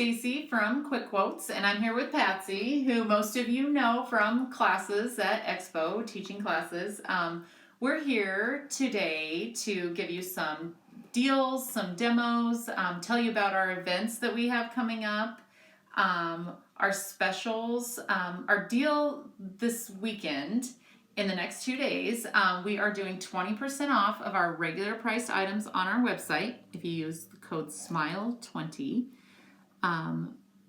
Stacy from Quick Quotes, and I'm here with Patsy, who most of you know from classes at Expo, teaching classes. We're here today to give you some deals, some demos, tell you about our events that we have coming up, our specials, our deal this weekend. In the next 2 days, we are doing 20% off of our regular priced items on our website if you use the code SMILE20.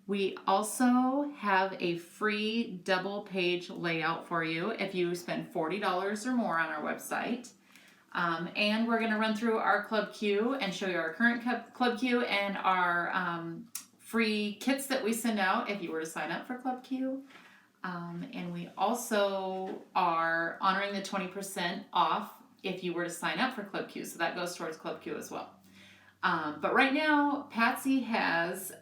We also have a free double page layout for you if you spend $40 or more on our website. And we're going to run through our Club Q and show you our current Club Q and our free kits that we send out if you were to sign up for Club Q. And we also are honoring the 20% off if you were to sign up for Club Q. So that goes towards Club Q as well. But right now, Patsy has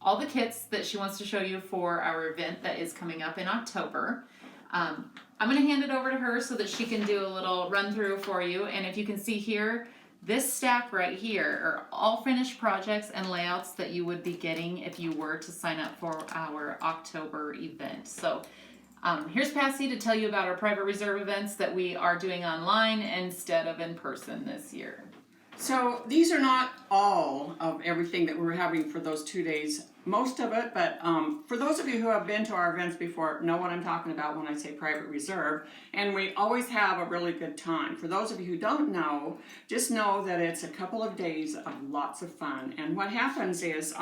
all the kits that she wants to show you for our event that is coming up in October. I'm going to hand it over to her so that she can do a little run through for you. And if you can see here, this stack right here are all finished projects and layouts that you would be getting if you were to sign up for our October event. So here's Patsy to tell you about our private reserve events that we are doing online instead of in person this year. So these are not all of everything that we're having for those 2 days, most of it, but for those of you who have been to our events before know what I'm talking about when I say private reserve, and we always have a really good time. For those of you who don't know, just know that it's a couple of days of lots of fun. And what happens is,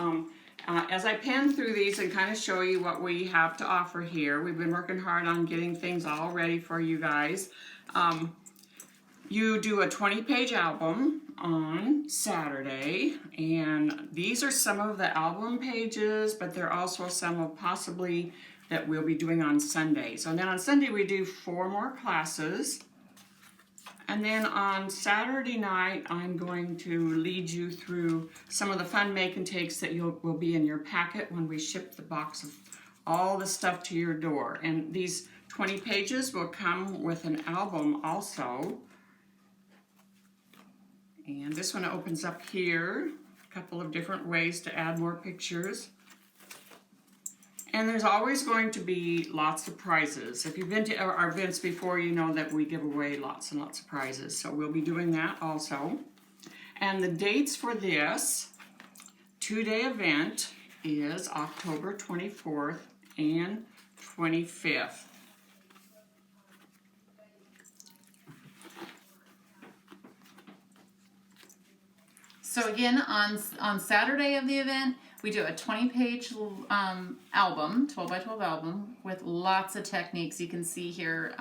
as I pan through these and kind of show you what we have to offer here, we've been working hard on getting things all ready for you guys. You do a 20-page album on Saturday, and these are some of the album pages, but there are also some of possibly that we'll be doing on Sunday. So then on Sunday we do 4 more classes, and then on Saturday night I'm going to lead you through some of the fun make and takes that will be in your packet when we ship the box of all the stuff to your door. And these 20 pages will come with an album also. And this one opens up here, a couple of different ways to add more pictures. And there's always going to be lots of prizes. If you've been to our events before, you know that we give away lots and lots of prizes. So we'll be doing that also. And the dates for this 2-day event is October 24th and 25th. So again, on Saturday of the event, we do a 20-page album, 12 by 12 album, with lots of techniques. You can see here,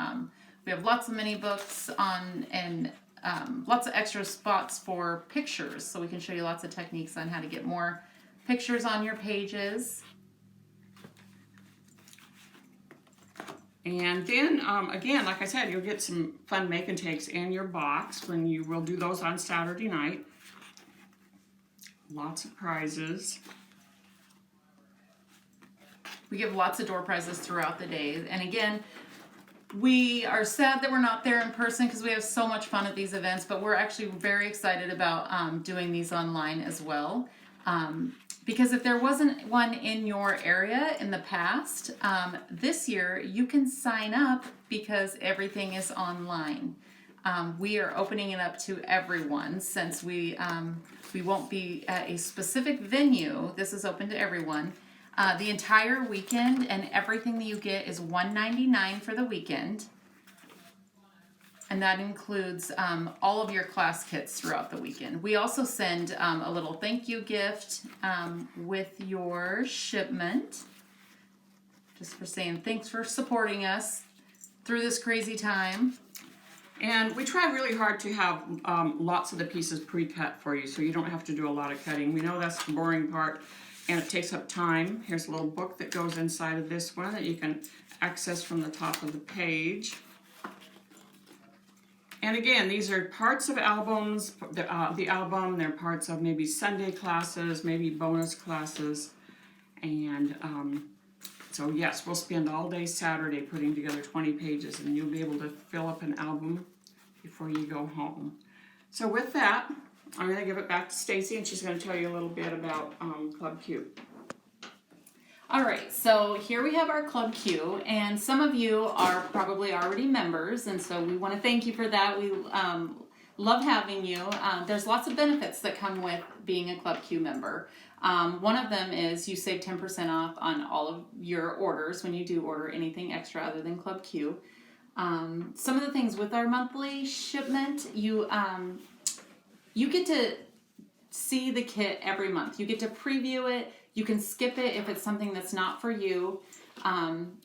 we have lots of mini books on and lots of extra spots for pictures. So we can show you lots of techniques on how to get more pictures on your pages. And then, again, like I said, you'll get some fun make and takes in your box when you will do those on Saturday night. Lots of prizes. We give lots of door prizes throughout the day. And again, we are sad that we're not there in person because we have so much fun at these events, but we're actually very excited about doing these online as well. Because if there wasn't one in your area in the past, this year you can sign up because everything is online. We are opening it up to everyone since we won't be at a specific venue. This is open to everyone. The entire weekend and everything that you get is $199 for the weekend. And that includes all of your class kits throughout the weekend. We also send a little thank you gift with your shipment. Just for saying thanks for supporting us through this crazy time. And we try really hard to have lots of the pieces pre-cut for you so you don't have to do a lot of cutting. We know that's the boring part and it takes up time. Here's a little book that goes inside of this one that you can access from the top of the page. And again, these are parts of albums, the album, they're parts of maybe Sunday classes, maybe bonus classes. And so yes, we'll spend all day Saturday putting together 20 pages and you'll be able to fill up an album before you go home. So with that, I'm going to give it back to Stacy, and she's going to tell you a little bit about Club Q. All right, so here we have our Club Q, and some of you are probably already members, and so we want to thank you for that. We love having you. There's lots of benefits that come with being a Club Q member. One of them is you save 10% off on all of your orders when you do order anything extra other than Club Q. Some of the things with our monthly shipment, you get to see the kit every month. You get to preview it. You can skip it if it's something that's not for you.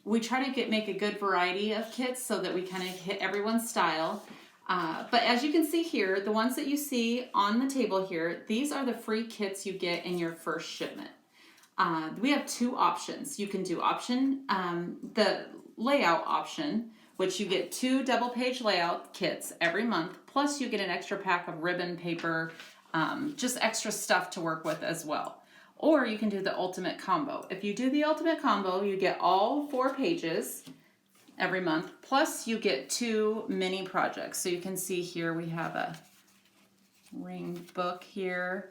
We try to make a good variety of kits so that we kind of hit everyone's style. But as you can see here, the ones that you see on the table here, these are the free kits you get in your first shipment. We have two options. You can do the layout option, which you get 2 double-page layout kits every month, plus you get an extra pack of ribbon, paper, just extra stuff to work with as well. Or you can do the ultimate combo. If you do the ultimate combo, you get all 4 pages every month, plus you get 2 mini projects. So you can see here we have a ring book here.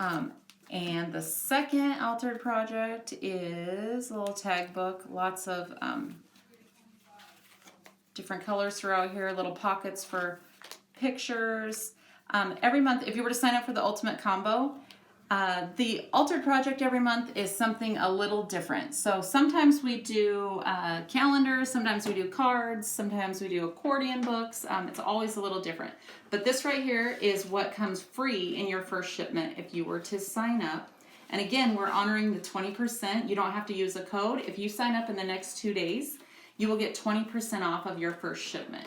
And the second altered project is a little tag book, lots of different colors throughout here, little pockets for pictures. Every month, if you were to sign up for the ultimate combo, the altered project every month is something a little different. So sometimes we do calendars, sometimes we do cards, sometimes we do accordion books. It's always a little different. But this right here is what comes free in your first shipment if you were to sign up. And again, we're honoring the 20%. You don't have to use a code. If you sign up in the next 2 days, you will get 20% off of your first shipment.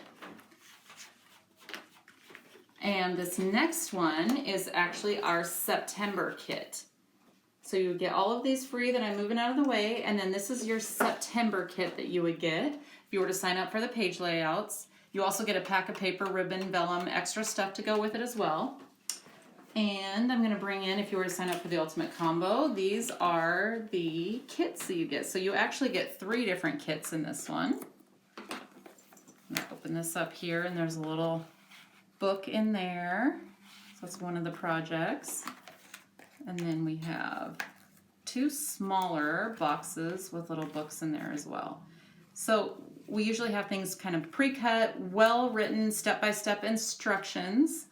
And this next one is actually our September kit. So you would get all of these free that I'm moving out of the way, and then this is your September kit that you would get if you were to sign up for the page layouts. You also get a pack of paper, ribbon, vellum, extra stuff to go with it as well. And I'm going to bring in, if you were to sign up for the ultimate combo, these are the kits that you get. So you actually get 3 different kits in this one. I'm going to open this up here, and there's a little book in there. So that's one of the projects. And then we have 2 smaller boxes with little books in there as well. So we usually have things kind of pre-cut, well-written, step-by-step instructions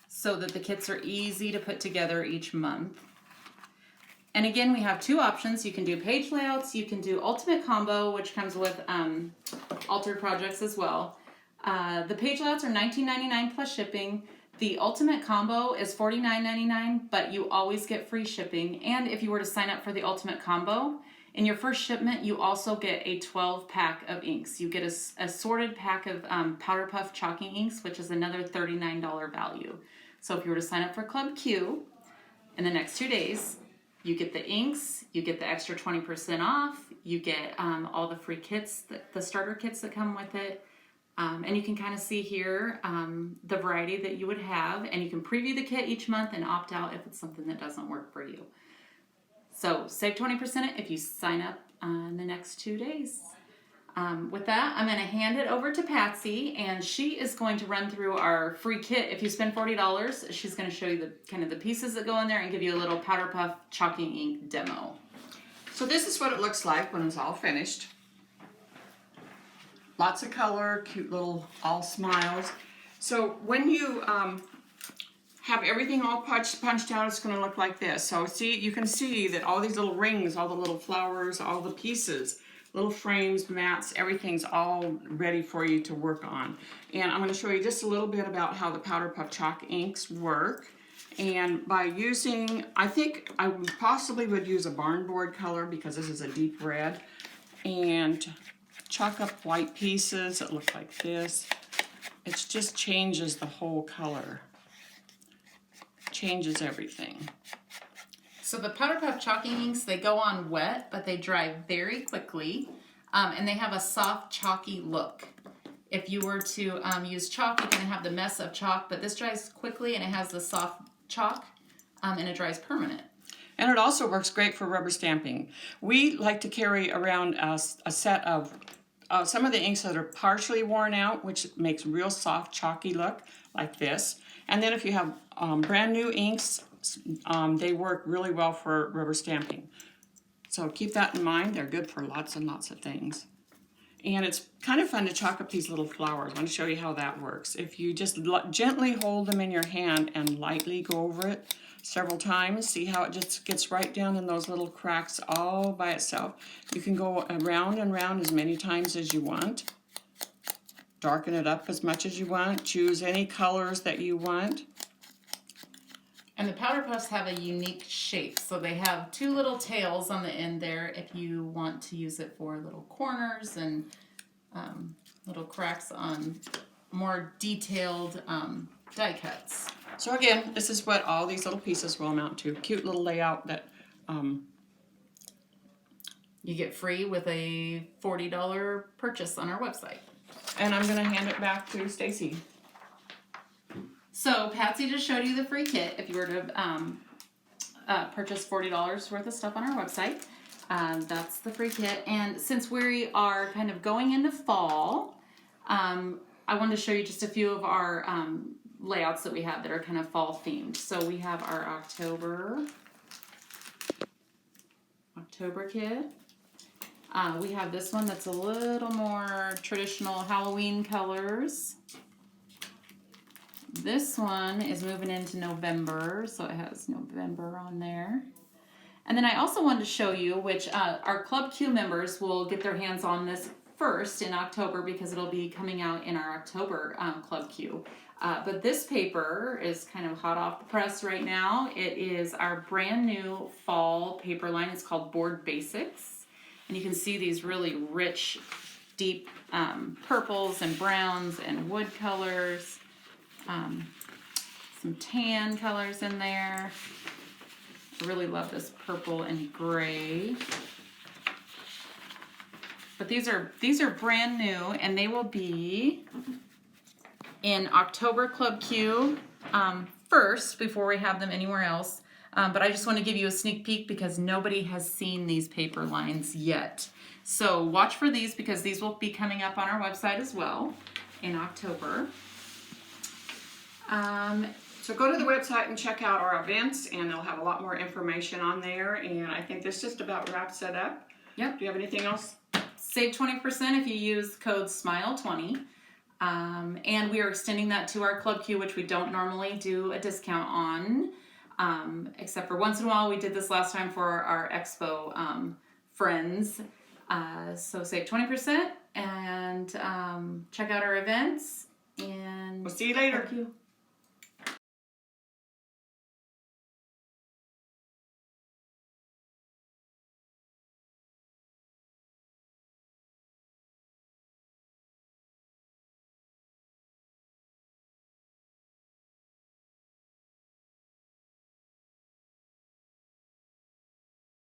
so that the kits are easy to put together each month. And again, we have 2 options. You can do page layouts, you can do ultimate combo, which comes with altered projects as well. The page layouts are $19.99 plus shipping. The ultimate combo is $49.99, but you always get free shipping. And if you were to sign up for the ultimate combo, in your first shipment, you also get a 12-pack of inks. You get a assorted pack of Powder Puff chalking inks, which is another $39 value. So if you were to sign up for Club Q in the next 2 days, you get the inks, you get the extra 20% off, you get all the free kits, the starter kits that come with it. And you can kind of see here the variety that you would have, and you can preview the kit each month and opt out if it's something that doesn't work for you. So save 20% if you sign up in the next 2 days. With that, I'm going to hand it over to Patsy, and she is going to run through our free kit. If you spend $40, she's going to show you the pieces that go in there and give you a little Powder Puff chalking ink demo. So this is what it looks like when it's all finished. Lots of color, cute little all smiles. So when you have everything all punched out, it's going to look like this. So see, you can see that all these little rings, all the little flowers, all the pieces, little frames, mats, everything's all ready for you to work on. And I'm going to show you just a little bit about how the Powder Puff chalk inks work. And by using, I think I possibly would use a barn board color because this is a deep red. And chalk up white pieces that look like this. It just changes the whole color. Changes everything. So the Powder Puff chalking inks, they go on wet, but they dry very quickly, and they have a soft, chalky look. If you were to use chalk, you're going to have the mess of chalk, but this dries quickly, and it has the soft chalk, and it dries permanent. And it also works great for rubber stamping. We like to carry around a set of some of the inks that are partially worn out, which makes real soft, chalky look, like this. And then if you have brand new inks, they work really well for rubber stamping. So keep that in mind. They're good for lots and lots of things. And it's kind of fun to chalk up these little flowers. I want to show you how that works. If you just gently hold them in your hand and lightly go over it several times, see how it just gets right down in those little cracks all by itself. You can go around and around as many times as you want. Darken it up as much as you want. Choose any colors that you want. And the powder puffs have a unique shape. So they have two little tails on the end there if you want to use it for little corners and little cracks on more detailed die cuts. So again, this is what all these little pieces will amount to. Cute little layout that you get free with a $40 purchase on our website. and I'm going to hand it back to Stacy. So Patsy just showed you the free kit if you were to purchase $40 worth of stuff on our website. That's the free kit. And since we are kind of going into fall, I wanted to show you just a few of our layouts that we have that are kind of fall themed. So we have our October kit. We have this one that's a little more traditional Halloween colors. This one is moving into November, so it has November on there. And then I also wanted to show you, which our Club Q members will get their hands on this first in October because it'll be coming out in our October Club Q. But this paper is kind of hot off the press right now. It is our brand new fall paper line. It's called Board Basics. And you can see these really rich, deep purples and browns and wood colors. Some tan colors in there. I really love this purple and gray. But these are brand new, and they will be in October Club Q first before we have them anywhere else. But I just want to give you a sneak peek because nobody has seen these paper lines yet. So watch for these because these will be coming up on our website as well in October. So go to the website and check out our events, and they'll have a lot more information on there. And I think this just about wraps it up. Yep. Do you have anything else? Save 20% if you use code SMILE20. And we are extending that to our Club Q, which we don't normally do a discount on, except for once in a while. We did this last time for our Expo friends. So save 20% and check out our events. And We'll see you later. Club Q.